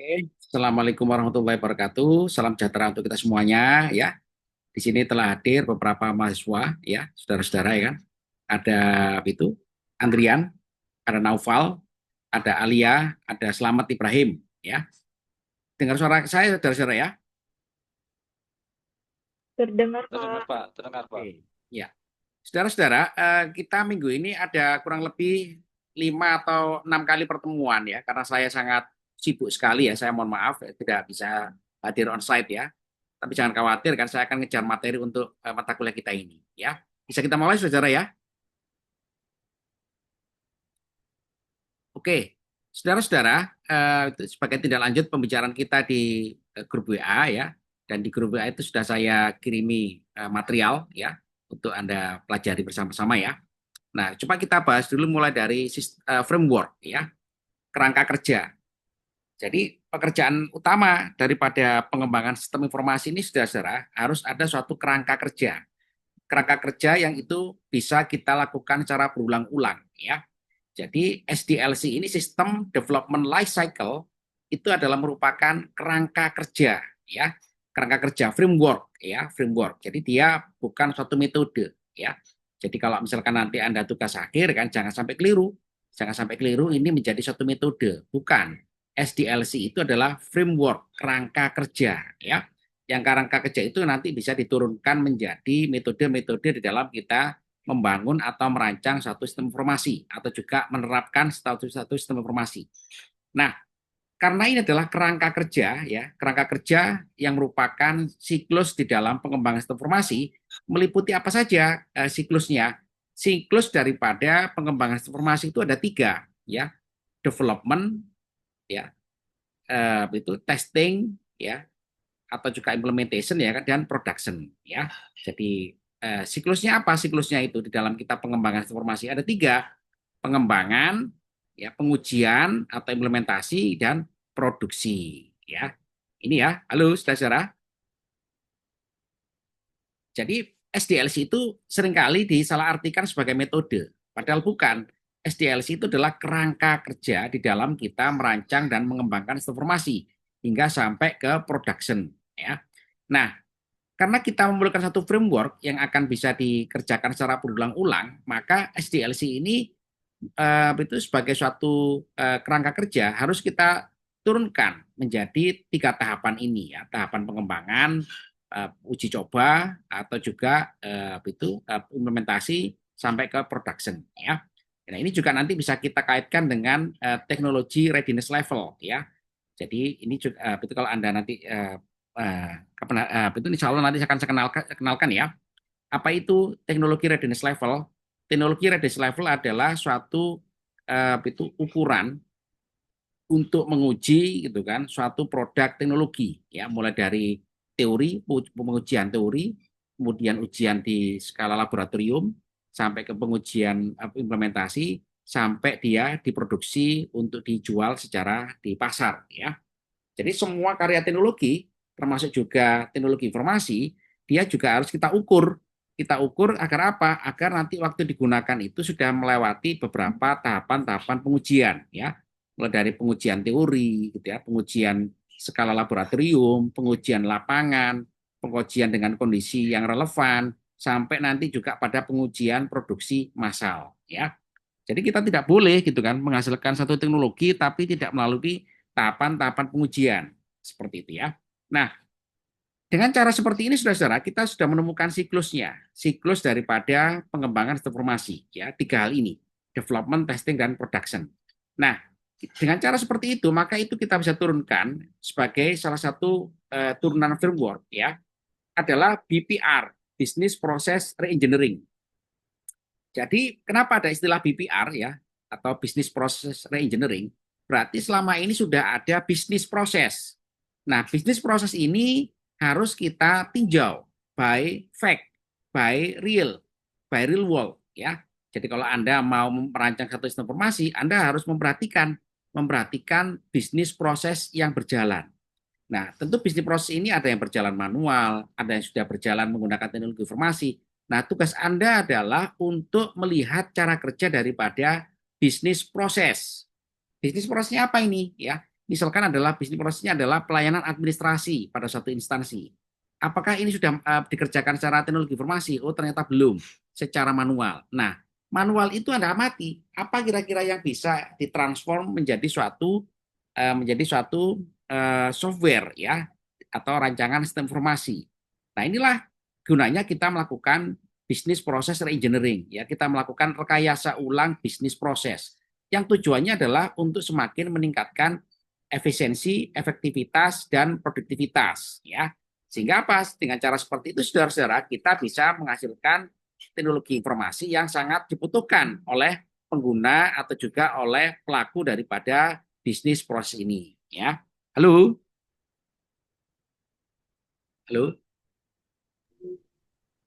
Oke, Assalamualaikum warahmatullahi wabarakatuh. Salam sejahtera untuk kita semuanya ya. Di sini telah hadir beberapa mahasiswa ya, saudara-saudara ya kan. Ada itu Andrian, ada Naufal, ada Alia, ada Slamet Ibrahim ya. Dengar suara saya saudara-saudara ya? Terdengar, Terdengar Pak. Pak, terdengar Pak. Oke. Ya. Saudara-saudara, kita minggu ini ada kurang lebih 5 atau 6 kali pertemuan ya, karena saya sangat sibuk sekali ya. Saya mohon maaf tidak bisa hadir on site ya. Tapi jangan khawatir kan saya akan ngejar materi untuk mata kuliah kita ini ya. Bisa kita mulai saudara ya? Oke. Saudara-saudara, itu sebagai tindak lanjut pembicaraan kita di grup WA ya. Dan di grup WA itu sudah saya kirimi material ya untuk Anda pelajari bersama-sama ya. Nah, coba kita bahas dulu mulai dari framework ya, kerangka kerja. Jadi pekerjaan utama daripada pengembangan sistem informasi ini saudara-saudara harus ada suatu kerangka kerja. Kerangka kerja yang itu bisa kita lakukan secara berulang-ulang ya. Jadi SDLC ini System Development Life Cycle itu adalah merupakan kerangka kerja ya. Kerangka kerja framework ya, framework. Jadi dia bukan suatu metode ya. Jadi kalau misalkan nanti Anda tugas akhir kan jangan sampai keliru. Jangan sampai keliru ini menjadi suatu metode, bukan. SDLC itu adalah framework, kerangka kerja ya. Yang kerangka kerja itu nanti bisa diturunkan menjadi metode-metode di dalam kita membangun atau merancang satu sistem informasi atau juga menerapkan satu sistem informasi. Nah, karena ini adalah kerangka kerja ya, kerangka kerja yang merupakan siklus di dalam pengembangan sistem informasi meliputi apa saja siklusnya. Siklus daripada pengembangan sistem informasi itu ada 3 ya, development ya, itu testing ya, atau juga implementation ya kan, dan production ya. Jadi siklusnya apa? Siklusnya itu di dalam kita pengembangan informasi ada 3, pengembangan, ya, pengujian atau implementasi dan produksi ya. Ini ya, halo saudara. Jadi SDLC itu seringkali disalahartikan sebagai metode, padahal bukan. SDLC itu adalah kerangka kerja di dalam kita merancang dan mengembangkan informasi hingga sampai ke production ya. Nah, karena kita memerlukan satu framework yang akan bisa dikerjakan secara berulang-ulang, maka SDLC ini itu sebagai suatu kerangka kerja harus kita turunkan menjadi 3 tahapan ini ya, tahapan pengembangan, uji coba atau juga implementasi sampai ke production ya. Nah, ini juga nanti bisa kita kaitkan dengan teknologi readiness level ya. Jadi ini juga itu kalau Anda nanti itu insya Allah nanti akan saya kenalkan ya. Apa itu teknologi readiness level? Teknologi readiness level adalah suatu itu ukuran untuk menguji gitu kan suatu produk teknologi ya, mulai dari teori, pengujian teori, kemudian ujian di skala laboratorium sampai ke pengujian implementasi sampai dia diproduksi untuk dijual secara di pasar ya. Jadi semua karya teknologi, termasuk juga teknologi informasi, dia juga harus kita ukur. Kita ukur agar apa? Agar nanti waktu digunakan itu sudah melewati beberapa tahapan-tahapan pengujian, ya. Mulai dari pengujian teori, gitu ya, pengujian skala laboratorium, pengujian lapangan, pengujian dengan kondisi yang relevan, sampai nanti juga pada pengujian produksi massal, ya. Jadi kita tidak boleh gitu kan menghasilkan satu teknologi tapi tidak melalui tahapan-tahapan pengujian seperti itu ya. Nah, dengan cara seperti ini saudara-saudara kita sudah menemukan siklusnya, siklus daripada pengembangan informasi ya, 3 hal ini, development, testing, dan production. Nah, dengan cara seperti itu maka itu kita bisa turunkan sebagai salah satu turunan framework ya, adalah BPR, Business Process Reengineering. Jadi kenapa ada istilah BPR ya, atau Business Process Reengineering? Berarti selama ini sudah ada bisnis proses. Nah, bisnis proses ini harus kita tinjau by fact, by real world ya. Jadi kalau Anda mau merancang satu sistem informasi, Anda harus memperhatikan bisnis proses yang berjalan. Nah, tentu bisnis proses ini ada yang berjalan manual, ada yang sudah berjalan menggunakan teknologi informasi. Nah, tugas Anda adalah untuk melihat cara kerja daripada bisnis proses. Bisnis prosesnya apa ini? Ya, misalkan adalah bisnis prosesnya adalah pelayanan administrasi pada satu instansi. Apakah ini sudah dikerjakan secara teknologi informasi? Oh, ternyata belum, secara manual. Nah, manual itu Anda amati, apa kira-kira yang bisa ditransform menjadi suatu software ya atau rancangan sistem informasi. Nah, inilah gunanya kita melakukan bisnis proses reengineering ya, kita melakukan rekayasa ulang bisnis proses yang tujuannya adalah untuk semakin meningkatkan efisiensi, efektivitas dan produktivitas ya. Sehingga apa? Dengan cara seperti itu saudara-saudara kita bisa menghasilkan teknologi informasi yang sangat dibutuhkan oleh pengguna atau juga oleh pelaku daripada bisnis proses ini ya. Halo? Halo?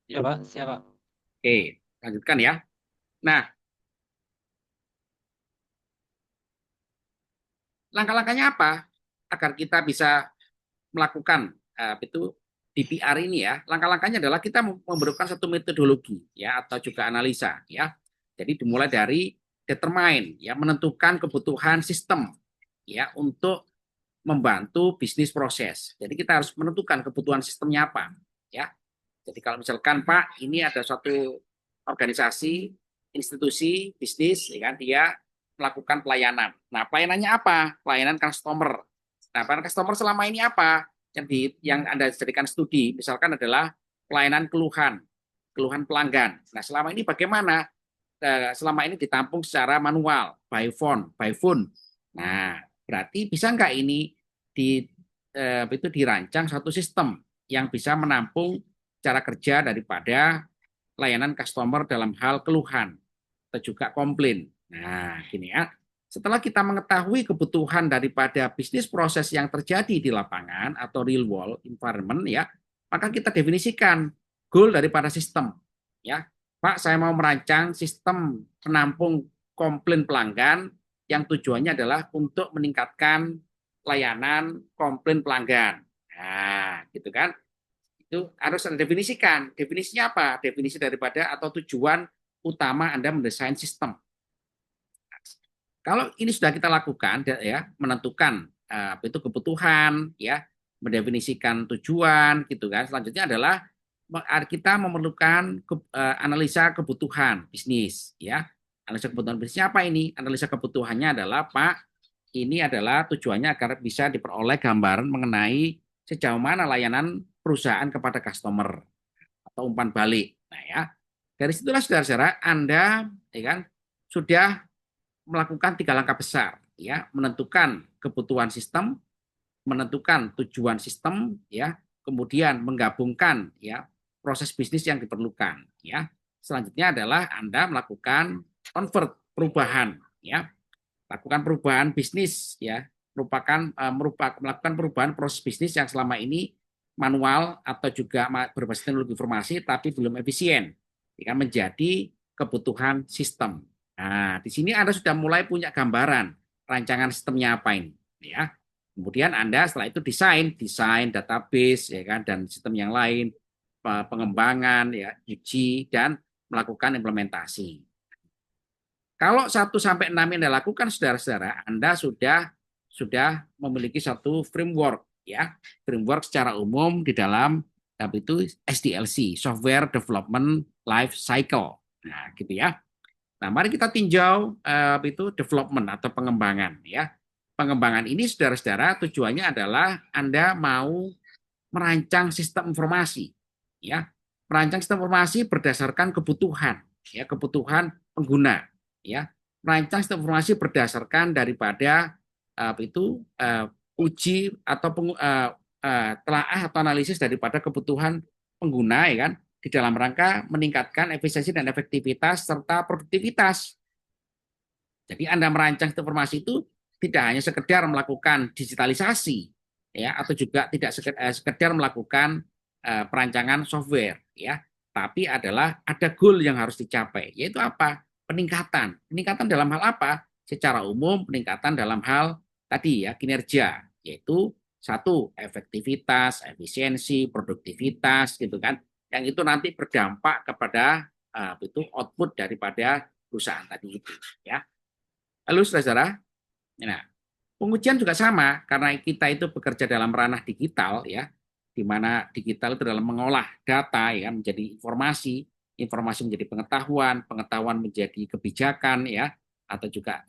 Ya Pak, siapa? Oke, lanjutkan ya. Nah, langkah-langkahnya apa agar kita bisa melakukan itu DPR ini ya? Langkah-langkahnya adalah kita memerlukan satu metodologi ya atau juga analisa ya. Jadi dimulai dari determine ya, menentukan kebutuhan sistem ya untuk membantu bisnis proses. Jadi kita harus menentukan kebutuhan sistemnya apa ya. Jadi kalau misalkan Pak, ini ada suatu organisasi, institusi, bisnis, ya kan, dia melakukan pelayanan. Nah, pelayanannya apa? Pelayanan customer. Nah, pelayanan customer selama ini apa? Yang Anda jadikan studi, misalkan adalah pelayanan keluhan, keluhan pelanggan. Nah, selama ini bagaimana? Selama ini ditampung secara manual, by phone. Nah, berarti bisa nggak ini di itu dirancang satu sistem yang bisa menampung cara kerja daripada layanan customer dalam hal keluhan atau juga komplain. Nah, gini ya. Setelah kita mengetahui kebutuhan daripada bisnis proses yang terjadi di lapangan atau real world environment ya, maka kita definisikan goal daripada sistem. Ya, Pak, saya mau merancang sistem penampung komplain pelanggan yang tujuannya adalah untuk meningkatkan layanan komplain pelanggan. Nah, gitu kan? Itu harus Anda definisikan. Definisinya apa? Definisi daripada atau tujuan utama Anda mendesain sistem. Kalau ini sudah kita lakukan ya, menentukan itu kebutuhan ya, mendefinisikan tujuan gitu kan. Selanjutnya adalah kita memerlukan analisa kebutuhan bisnis ya. Analisa kebutuhan bisnisnya apa ini? Analisa kebutuhannya adalah Pak, ini adalah tujuannya agar bisa diperoleh gambaran mengenai sejauh mana layanan perusahaan kepada customer atau umpan balik. Nah ya, dari situlah saudara-saudara Anda ya kan sudah melakukan 3 langkah besar ya, menentukan kebutuhan sistem, menentukan tujuan sistem ya, kemudian menggabungkan ya proses bisnis yang diperlukan ya. Selanjutnya adalah Anda melakukan convert perubahan ya, lakukan perubahan bisnis ya, melakukan perubahan proses bisnis yang selama ini manual atau juga berbasis teknologi informasi tapi belum efisien ya, menjadi kebutuhan sistem. Nah, di sini Anda sudah mulai punya gambaran rancangan sistemnya apa ini ya. Kemudian Anda setelah itu desain database ya kan dan sistem yang lain, pengembangan ya, uji dan melakukan implementasi. Kalau 1 sampai 6 yang Anda lakukan, saudara-saudara, Anda sudah memiliki satu framework ya, framework secara umum di dalam itu SDLC, Software Development Life Cycle. Nah, gitu ya. Nah, mari kita tinjau itu development atau pengembangan ya. Pengembangan ini saudara-saudara tujuannya adalah Anda mau merancang sistem informasi ya. Merancang sistem informasi berdasarkan kebutuhan ya, kebutuhan pengguna ya. Merancang sistem informasi berdasarkan daripada uji atau telaah atau analisis daripada kebutuhan pengguna ya kan di dalam rangka meningkatkan efisiensi dan efektivitas serta produktivitas. Jadi Anda merancang informasi itu tidak hanya sekedar melakukan digitalisasi ya atau juga tidak sekedar melakukan perancangan software ya, tapi adalah ada goal yang harus dicapai, yaitu apa? Peningkatan. Peningkatan dalam hal apa? Secara umum peningkatan dalam hal tadi ya kinerja, yaitu satu efektivitas, efisiensi, produktivitas gitu kan. Yang itu nanti berdampak kepada itu output daripada perusahaan tadi itu ya. Halo saudara. Nah, Pengujian juga sama, karena kita itu bekerja dalam ranah digital, ya, di mana digital itu dalam mengolah data, ya, menjadi informasi, informasi menjadi pengetahuan, pengetahuan menjadi kebijakan, ya, atau juga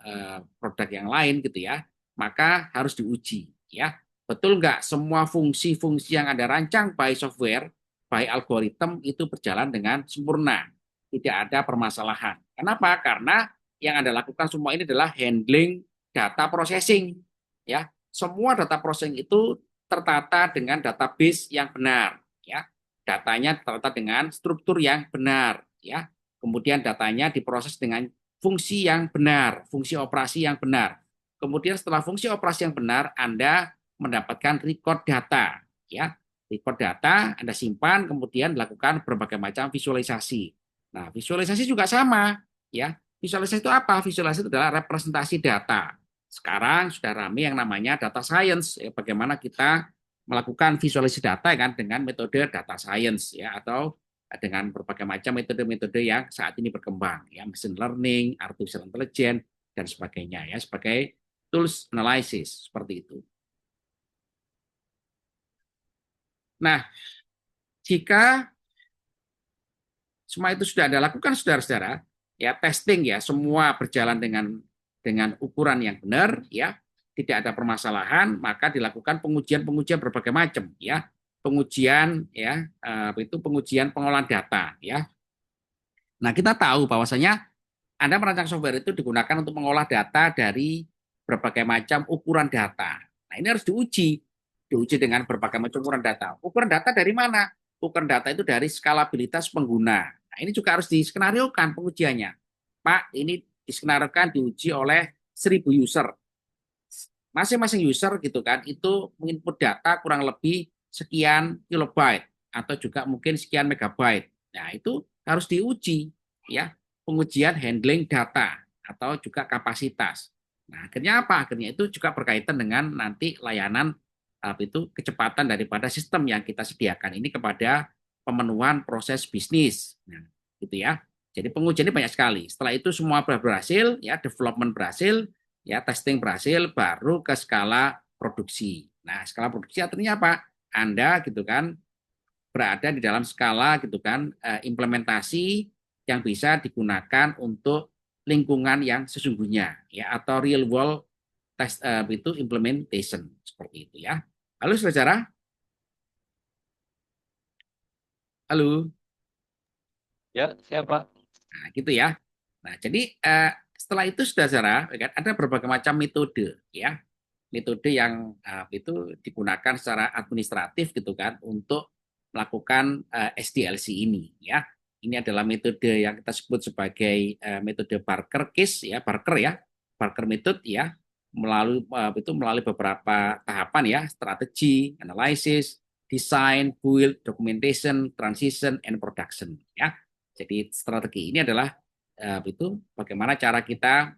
produk yang lain, gitu ya. Maka harus diuji, ya. Betul nggak semua fungsi-fungsi yang Anda rancang by software, by algoritma itu berjalan dengan sempurna, tidak ada permasalahan. Kenapa? Karena yang Anda lakukan semua ini adalah handling data processing, ya. Semua data processing itu tertata dengan database yang benar, ya. Datanya tertata dengan struktur yang benar, ya. Kemudian datanya diproses dengan fungsi yang benar, fungsi operasi yang benar. Kemudian setelah fungsi operasi yang benar, Anda mendapatkan record data, ya. Record data Anda simpan, kemudian dilakukan berbagai macam visualisasi. Nah, visualisasi juga sama, ya. Visualisasi itu apa? Visualisasi itu adalah representasi data. Sekarang sudah ramai yang namanya data science, ya, bagaimana kita melakukan visualisasi data kan dengan metode data science, ya, atau dengan berbagai macam metode-metode yang saat ini berkembang, ya, machine learning, artificial intelligence dan sebagainya, ya, sebagai tools analysis seperti itu. Nah, jika semua itu sudah Anda lakukan, saudara-saudara, ya, testing, ya, semua berjalan dengan ukuran yang benar, ya, tidak ada permasalahan, maka dilakukan pengujian-pengujian berbagai macam, ya, pengujian, ya, itu pengujian pengolahan data, ya. Nah, kita tahu bahwasanya Anda merancang software itu digunakan untuk mengolah data dari berbagai macam ukuran data. Nah, ini harus diuji dengan berbagai macam ukuran data. Ukuran data dari mana? Ukuran data itu dari skalabilitas pengguna. Nah, ini juga harus diskenariokan pengujiannya. Pak, ini diskenariokan diuji oleh 1.000 user. Masing-masing user gitu kan, itu menginput data kurang lebih sekian kilobyte atau juga mungkin sekian megabyte. Nah, itu harus diuji, ya, pengujian handling data atau juga kapasitas. Nah, akhirnya apa? Akhirnya itu juga berkaitan dengan nanti layanan itu kecepatan daripada sistem yang kita sediakan ini kepada pemenuhan proses bisnis. Nah, gitu ya. Jadi pengujiannya banyak sekali. Setelah itu semua berhasil, ya, development berhasil, ya, testing berhasil, baru ke skala produksi. Nah, skala produksi artinya apa? Anda gitu kan berada di dalam skala gitu kan implementasi yang bisa digunakan untuk lingkungan yang sesungguhnya, ya, atau real world test itu implementation seperti itu, ya. Halo saudara, halo. Ya, siapa? Nah, gitu ya. Nah, jadi setelah itu saudara, ya kan, ada berbagai macam metode, ya. Metode yang itu digunakan secara administratif gitu kan untuk melakukan SDLC ini, ya. Ini adalah metode yang kita sebut sebagai metode Barker case, ya, Barker, ya. Barker method, ya. Melalui beberapa tahapan, ya, strategi, analisis, design, build, documentation, transition, and production, ya. Jadi strategi ini adalah itu bagaimana cara kita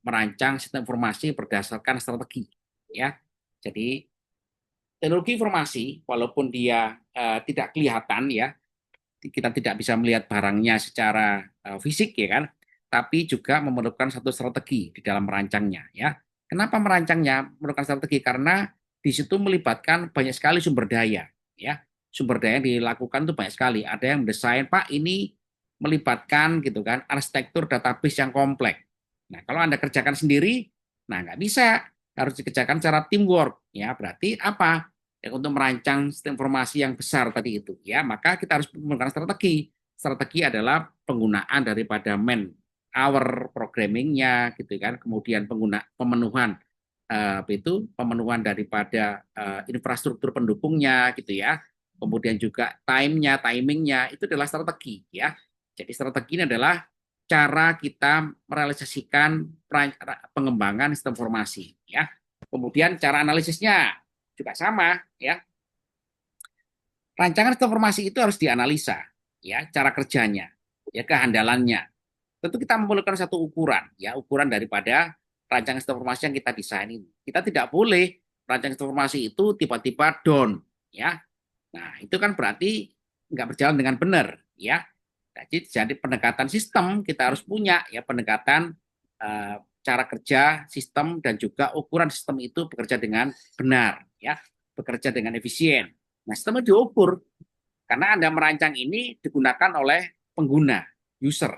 merancang sistem informasi berdasarkan strategi, ya. Jadi teknologi informasi walaupun dia tidak kelihatan, ya, kita tidak bisa melihat barangnya secara fisik, ya kan, tapi juga memerlukan satu strategi di dalam merancangnya, ya. Kenapa merancangnya memerlukan strategi? Karena di situ melibatkan banyak sekali sumber daya, ya. Sumber daya yang dilakukan itu banyak sekali. Ada yang mendesain, Pak, ini melibatkan gitu kan arsitektur database yang kompleks. Nah, kalau Anda kerjakan sendiri, nah nggak bisa, harus dikerjakan secara teamwork, ya. Berarti apa? Ya, untuk merancang sistem informasi yang besar tadi itu, ya, maka kita harus menggunakan strategi. Strategi adalah penggunaan daripada man hour programmingnya gitu kan, kemudian pemenuhan itu pemenuhan daripada infrastruktur pendukungnya gitu ya, kemudian juga timingnya itu adalah strategi, ya. Jadi strategi ini adalah cara kita merealisasikan pengembangan sistem informasi, ya. Kemudian cara analisisnya juga sama, ya. Rancangan informasi itu harus dianalisa, ya, cara kerjanya, ya, kehandalannya. Tentu kita memerlukan satu ukuran, ya, ukuran daripada rancangan informasi yang kita desain ini. Kita tidak boleh rancangan informasi itu tiba-tiba down, ya. Nah, itu kan berarti nggak berjalan dengan benar, ya. Jadi pendekatan sistem kita harus punya, ya, pendekatan cara kerja sistem dan juga ukuran sistem itu bekerja dengan benar, ya, bekerja dengan efisien. Nah, sistemnya diukur karena Anda merancang ini digunakan oleh pengguna, user.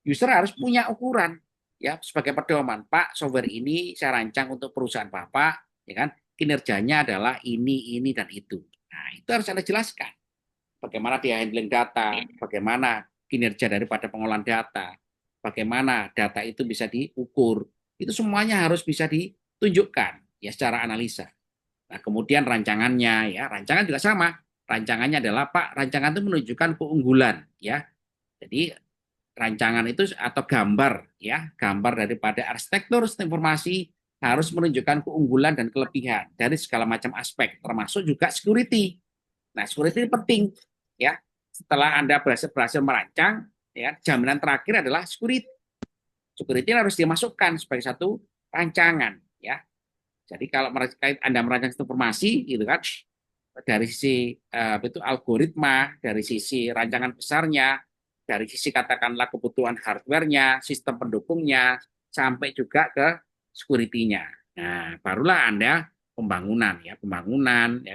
User harus punya ukuran, ya, sebagai pedoman. Pak, software ini saya rancang untuk perusahaan Bapak, ya kan? Kinerjanya adalah ini, dan itu. Nah, itu harus Anda jelaskan. Bagaimana dia handling data, bagaimana kinerja daripada pengolahan data, bagaimana data itu bisa diukur. Itu semuanya harus bisa ditunjukkan ya secara analisa. Nah, kemudian rancangannya ya, rancangan juga sama. Rancangannya adalah Pak, rancangan itu menunjukkan keunggulan ya. Jadi rancangan itu atau gambar ya, gambar daripada arsitektur sistem informasi harus menunjukkan keunggulan dan kelebihan dari segala macam aspek termasuk juga security. Nah, security ini penting ya. Setelah Anda berhasil merancang, ya, jaminan terakhir adalah security. Security harus dimasukkan sebagai satu rancangan, ya. Jadi kalau Anda merancang informasi, gitu kan, dari sisi itu algoritma, dari sisi rancangan besarnya, dari sisi katakanlah kebutuhan hardware-nya, sistem pendukungnya, sampai juga ke security-nya. Nah, barulah Anda pembangunan ya,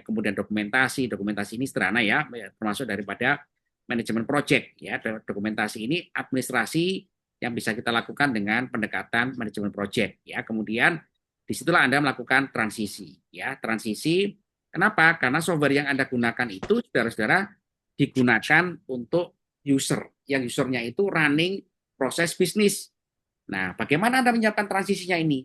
kemudian dokumentasi ini sederhana ya, termasuk daripada manajemen project ya. Dokumentasi ini administrasi yang bisa kita lakukan dengan pendekatan manajemen project ya. Kemudian disitulah Anda melakukan transisi ya, transisi. Kenapa? Karena software yang Anda gunakan itu, saudara-saudara, digunakan untuk user. Yang usernya itu running proses bisnis. Nah, bagaimana Anda menyiapkan transisinya ini?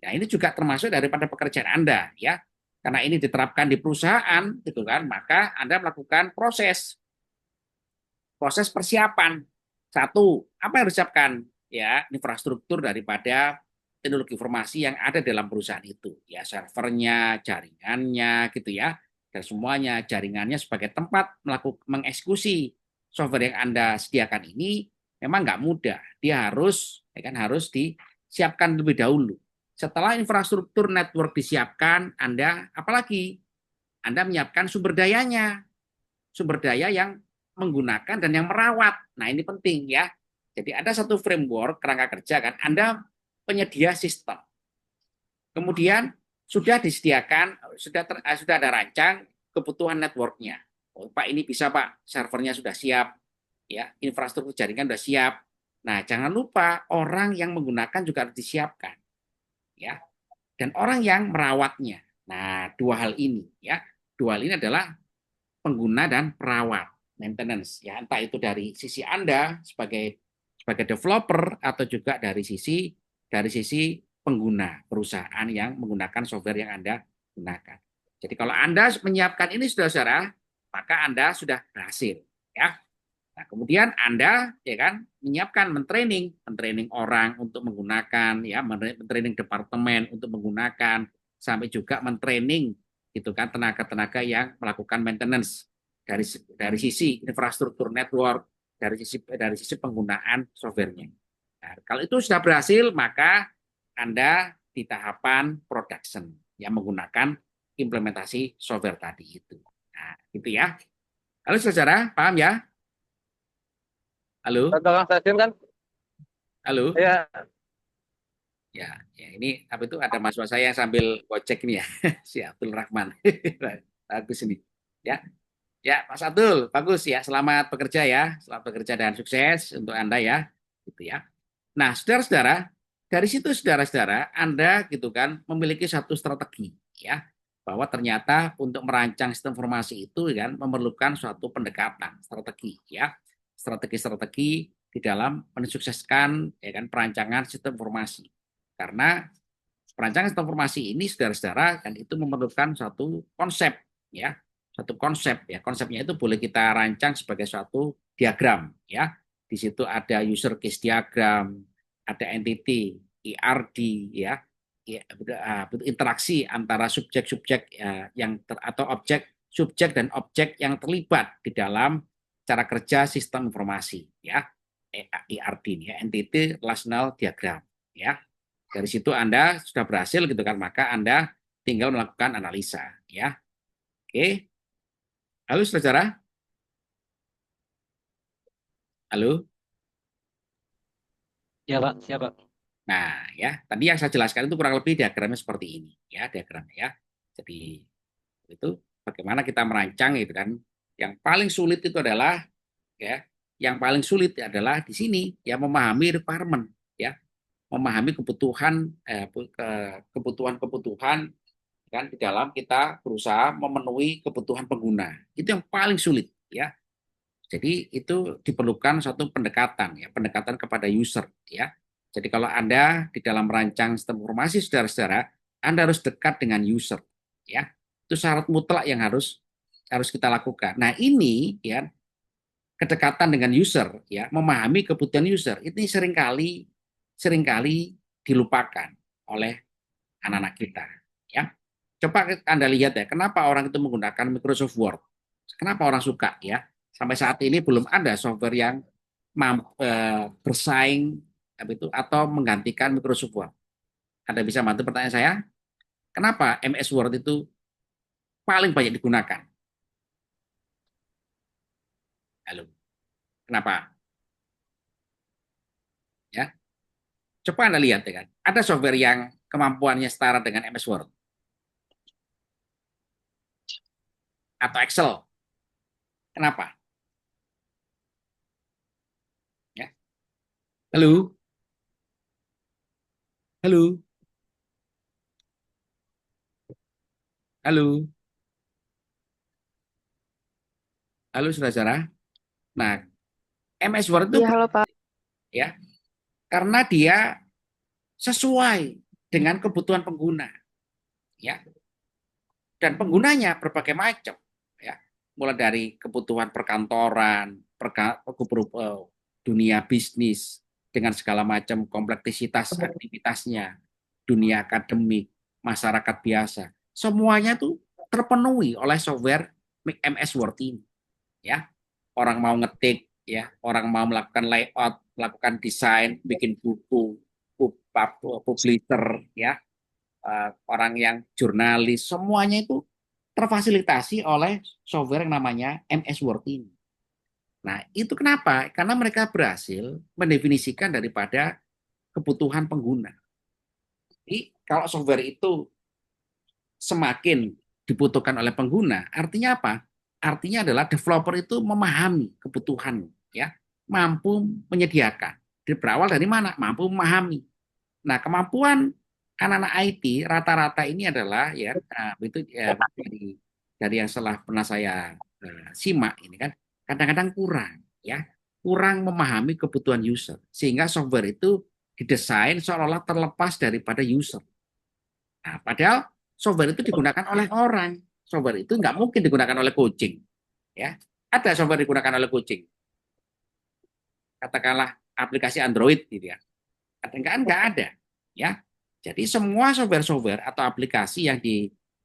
Ya, ini juga termasuk daripada pekerjaan Anda, ya. Karena ini diterapkan di perusahaan, gitu kan, maka Anda melakukan proses persiapan. Satu, apa yang harus disiapkan? Ya, infrastruktur daripada teknologi informasi yang ada dalam perusahaan itu. Ya, servernya, jaringannya, gitu ya. Dan semuanya, jaringannya sebagai tempat mengeksekusi software yang Anda sediakan ini memang nggak mudah. Dia harus, ya kan, harus disiapkan lebih dahulu. Setelah infrastruktur network disiapkan, Anda apalagi? Anda menyiapkan sumber dayanya. Sumber daya yang menggunakan dan yang merawat. Nah, ini penting ya. Jadi ada satu framework kerangka kerja kan, Anda penyedia sistem. Kemudian sudah disediakan, sudah ada rancang kebutuhan networknya. Oh, Pak, ini bisa Pak, servernya sudah siap, ya, infrastruktur jaringan sudah siap. Nah, jangan lupa orang yang menggunakan juga harus disiapkan, ya, dan orang yang merawatnya. Nah, dua hal ini, ya, dua hal ini adalah pengguna dan perawat maintenance ya, entah itu dari sisi Anda sebagai developer atau juga dari sisi pengguna perusahaan yang menggunakan software yang Anda gunakan. Jadi kalau Anda menyiapkan ini saudara-saudara, maka Anda sudah berhasil ya. Nah, kemudian Anda ya kan menyiapkan mentraining orang untuk menggunakan ya, mentraining departemen untuk menggunakan, sampai juga mentraining gitu kan tenaga-tenaga yang melakukan maintenance dari sisi infrastruktur network, dari sisi penggunaan softwarenya. Nah, kalau itu sudah berhasil, maka Anda di tahapan production yang menggunakan implementasi software tadi itu. Nah, gitu ya. Halo saudara, paham ya? Halo, Tukang stasiun kan? halo. Ya, Ya, ya ini apa itu ada mahasiswa saya yang sambil gocek ini ya, si Abdul Rahman. Bagus ini. Ya, ya Mas Abdul, bagus ya. Selamat bekerja ya, selamat bekerja dan sukses untuk Anda ya, gitu ya. Nah, saudara-saudara, dari situ saudara-saudara, Anda gitu kan memiliki satu strategi ya, bahwa ternyata untuk merancang sistem informasi itu kan memerlukan suatu pendekatan strategi ya, strategi-strategi di dalam mensukseskan ya kan perancangan sistem informasi. Karena perancangan sistem informasi ini saudara-saudara kan itu memerlukan satu konsep ya, satu konsep ya. Konsepnya itu boleh kita rancang sebagai suatu diagram ya. Di situ ada user case diagram, ada entity, ERD ya, interaksi antara subjek-subjek ya, atau subjek dan objek yang terlibat di dalam cara kerja sistem informasi ya, ERD ya, entity relational diagram ya. Dari situ Anda sudah berhasil gitu kan, maka Anda tinggal melakukan analisa ya. Oke. Halo saudara. Halo. ya Pak, siapa? Nah, ya, tadi yang saya jelaskan itu kurang lebih diagramnya seperti ini, ya, diagramnya ya. Jadi itu bagaimana kita merancang itu kan. Yang paling sulit itu adalah ya, yang paling sulit adalah di sini ya memahami requirement ya, memahami kebutuhan kebutuhan-kebutuhan kan di dalam kita berusaha memenuhi kebutuhan pengguna. Itu yang paling sulit ya. Jadi itu diperlukan satu pendekatan ya, pendekatan kepada user ya. Jadi kalau Anda di dalam merancang sistem informasi saudara-saudara, Anda harus dekat dengan user ya. Itu syarat mutlak yang harus harus kita lakukan. Nah, ini ya kedekatan dengan user ya, memahami kebutuhan user ini seringkali seringkali dilupakan oleh anak-anak kita ya. Coba Anda lihat ya, kenapa orang itu menggunakan Microsoft Word? Kenapa orang suka ya? Sampai saat ini belum ada software yang bersaing atau menggantikan Microsoft Word. Anda bisa bantu pertanyaan saya? Kenapa MS Word itu paling banyak digunakan? Halo, kenapa? Ya, coba Anda lihat ya kan. Ada software yang kemampuannya setara dengan MS Word atau Excel. Kenapa? Ya. Halo, halo, halo, halo saudara-saudara. Nah, MS Word itu Iya, halo Pak. ya karena dia sesuai dengan kebutuhan pengguna ya, dan penggunanya berbagai macam ya, mulai dari kebutuhan perkantoran, dunia bisnis dengan segala macam kompleksitas aktivitasnya, dunia akademik, masyarakat biasa, semuanya tuh terpenuhi oleh software MS Word ini ya. Orang mau ngetik ya, orang mau melakukan layout, melakukan desain, bikin buku, publisher ya, orang yang jurnalis, semuanya itu terfasilitasi oleh software yang namanya MS Word ini. Nah, itu kenapa? Karena mereka berhasil mendefinisikan daripada kebutuhan pengguna. Jadi, kalau software itu semakin dibutuhkan oleh pengguna, artinya apa? Artinya adalah developer itu memahami kebutuhan, ya, mampu menyediakan. Berawal dari mana? Mampu memahami. Nah, kemampuan anak-anak IT rata-rata ini adalah ya itu ya, dari yang setelah pernah saya simak ini kan kadang-kadang kurang ya, kurang memahami kebutuhan user sehingga software itu didesain seolah-olah terlepas daripada user. Nah, padahal software itu digunakan oleh orang. Software itu nggak mungkin digunakan oleh kucing. Ya, ada software digunakan oleh kucing. Katakanlah aplikasi Android gitu ya. Nggak ada. Ya, jadi semua software-software atau aplikasi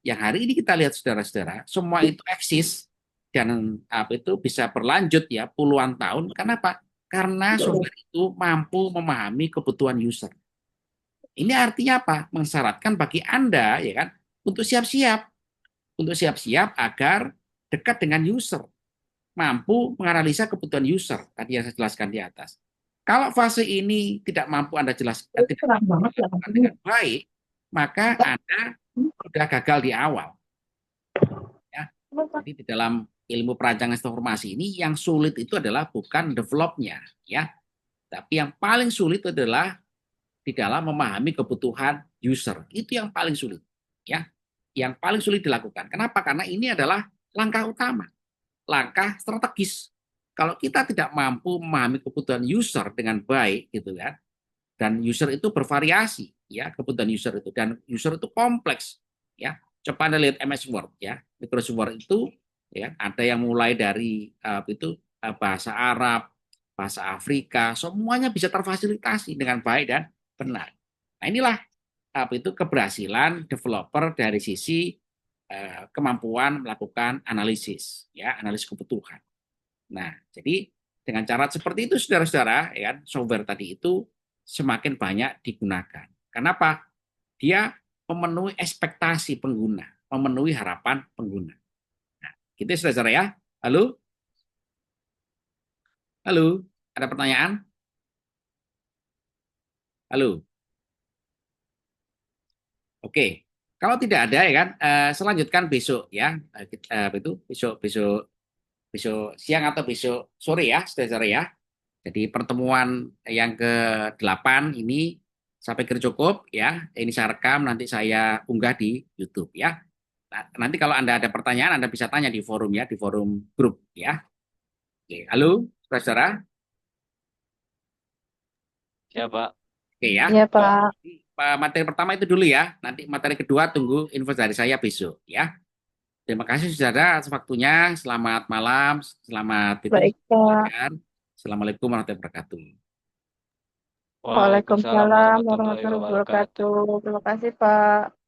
yang hari ini kita lihat saudara-saudara, semua itu eksis dan apa itu bisa berlanjut ya puluhan tahun. Kenapa? Karena software itu mampu memahami kebutuhan user. Ini artinya apa? Mensyaratkan bagi Anda ya kan untuk siap-siap, agar dekat dengan user, mampu menganalisa kebutuhan user tadi yang saya jelaskan di atas. Kalau fase ini tidak mampu Anda jelaskan tidak dilakukan dengan baik, maka Anda sudah gagal di awal. Ya. Jadi di dalam ilmu perancangan informasi ini yang sulit itu adalah bukan developnya, ya, tapi yang paling sulit adalah di dalam memahami kebutuhan user. Itu yang paling sulit, ya. Yang paling sulit dilakukan. Kenapa? Karena ini adalah langkah utama, langkah strategis. Kalau kita tidak mampu memahami kebutuhan user dengan baik, gitu kan, dan user itu bervariasi, ya kebutuhan user itu, dan user itu kompleks, ya. Coba Anda lihat MS Word, ya. Microsoft Word itu, ya, ada yang mulai dari bahasa Arab, bahasa Afrika, semuanya bisa terfasilitasi dengan baik dan benar. Nah, inilah itu keberhasilan developer dari sisi kemampuan melakukan analisis, ya, analisis kebutuhan. Nah, jadi dengan cara seperti itu, saudara-saudara, ya, kan, software tadi itu semakin banyak digunakan. Kenapa? Dia memenuhi ekspektasi pengguna, memenuhi harapan pengguna. Nah, gitu, saudara-saudara ya. Halo, halo, ada pertanyaan? Halo. Oke, kalau tidak ada ya kan, selanjutkan besok ya. Itu besok besok besok siang atau besok sore ya, saudara ya. Jadi pertemuan yang ke-8 ini sampai kira cukup ya. Ini saya rekam, nanti saya unggah di YouTube ya. Nah, nanti kalau Anda ada pertanyaan, Anda bisa tanya di forum ya, di forum grup ya. Oke, halo, saudara. Siap, Pak. Oke ya. Iya, Pak. Materi pertama itu dulu ya. Nanti materi kedua tunggu info dari saya besok ya. Terima kasih saudara atas waktunya. Selamat malam, selamat itu Baik, Pak. belajar. Assalamualaikum warahmatullahi wabarakatuh. Waalaikumsalam Waalaikumsalam warahmatullahi warahmatullahi wabarakatuh. wabarakatuh. Terima kasih, Pak.